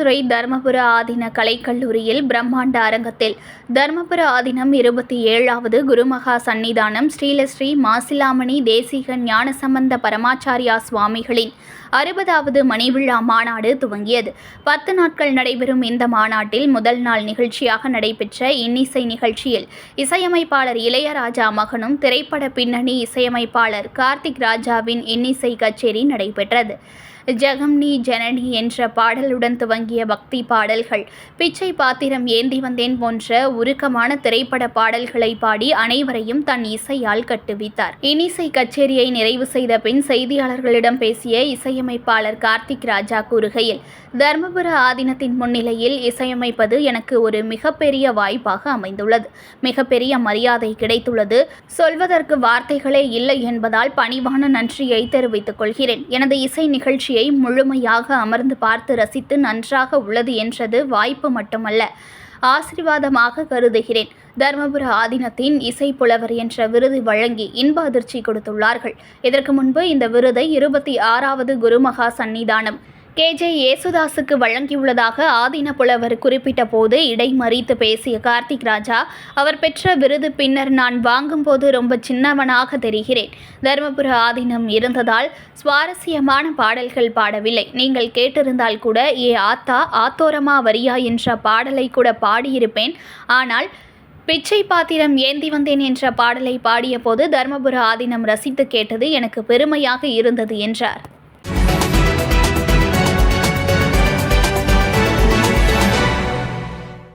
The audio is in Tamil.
மயிலாடுதுறை தர்மபுர ஆதீன கலைக்கல்லூரியில் பிரம்மாண்ட அரங்கத்தில் தர்மபுர ஆதீனம் 27வது குருமகா சன்னிதானம் ஸ்ரீலஸ்ரீ மாசிலாமணி தேசிக ஞானசம்பந்த பரமாச்சாரியா சுவாமிகளின் 60வது மணிவிழா மாநாடு துவங்கியது. 10 நாட்கள் நடைபெறும் இந்த மாநாட்டில் முதல் நாள் நிகழ்ச்சியாக நடைபெற்ற இன்னிசை நிகழ்ச்சியில் இசையமைப்பாளர் இளையராஜா மகனும் திரைப்பட பின்னணி இசையமைப்பாளர் கார்த்திக் ராஜாவின் இன்னிசை கச்சேரி நடைபெற்றது. ஜெகம்னி ஜனனி என்ற பாடலுடன் துவங்கிய பக்தி பாடல்கள், பிச்சை பாத்திரம் ஏந்தி வந்தேன் போன்ற உருக்கமான திரைப்பட பாடல்களை பாடி அனைவரையும் தன் இசையால் கட்டுவித்தார். இன்னிசை கச்சேரியை நிறைவு செய்த பின் செய்தியாளர்களிடம் பேசிய இசையமைப்பாளர் கார்த்திக் ராஜா கூறுகையில், தர்மபுர ஆதீனத்தின் முன்னிலையில் இசையமைப்பது எனக்கு ஒரு மிகப்பெரிய வாய்ப்பாக அமைந்துள்ளது. மிகப்பெரிய மரியாதை கிடைத்துள்ளது. சொல்வதற்கு வார்த்தைகளே இல்லை என்பதால் பணிவான நன்றியை தெரிவித்துக் கொள்கிறேன். எனது இசை நிகழ்ச்சியை முழுமையாக அமர்ந்து பார்த்து ரசித்து நன்றாக உள்ளது என்றது வாய்ப்பு மட்டுமல்ல, ஆசீர்வாதமாக கருதுகிறேன். தர்மபுர ஆதீனத்தின் இசைப்புலவர் என்ற விருது வழங்கி இன்ப அதிர்ச்சி கொடுத்துள்ளார்கள். இதற்கு முன்பு இந்த விருதை 26வது குருமகா சன்னிதானம் KJ யேசுதாஸுக்கு வழங்கியுள்ளதாக ஆதீன புலவர் குறிப்பிட்ட போது இடைமறித்து பேசிய கார்த்திக் ராஜா, அவர் பெற்ற விருது பின்னர் நான் வாங்கும்போது ரொம்ப சின்னவனாக தெரிகிறேன். தர்மபுர ஆதீனம் இருந்ததால் சுவாரஸ்யமான பாடல்கள் பாடவில்லை. நீங்கள் கேட்டிருந்தால் கூட ஏ ஆத்தா ஆத்தோரமா வரியா என்ற பாடலை கூட பாடியிருப்பேன். ஆனால் பிச்சை பாத்திரம் ஏந்தி வந்தேன் என்ற பாடலை பாடிய போது தர்மபுர ஆதீனம் ரசித்து கேட்டது எனக்கு பெருமையாக இருந்தது என்றார்.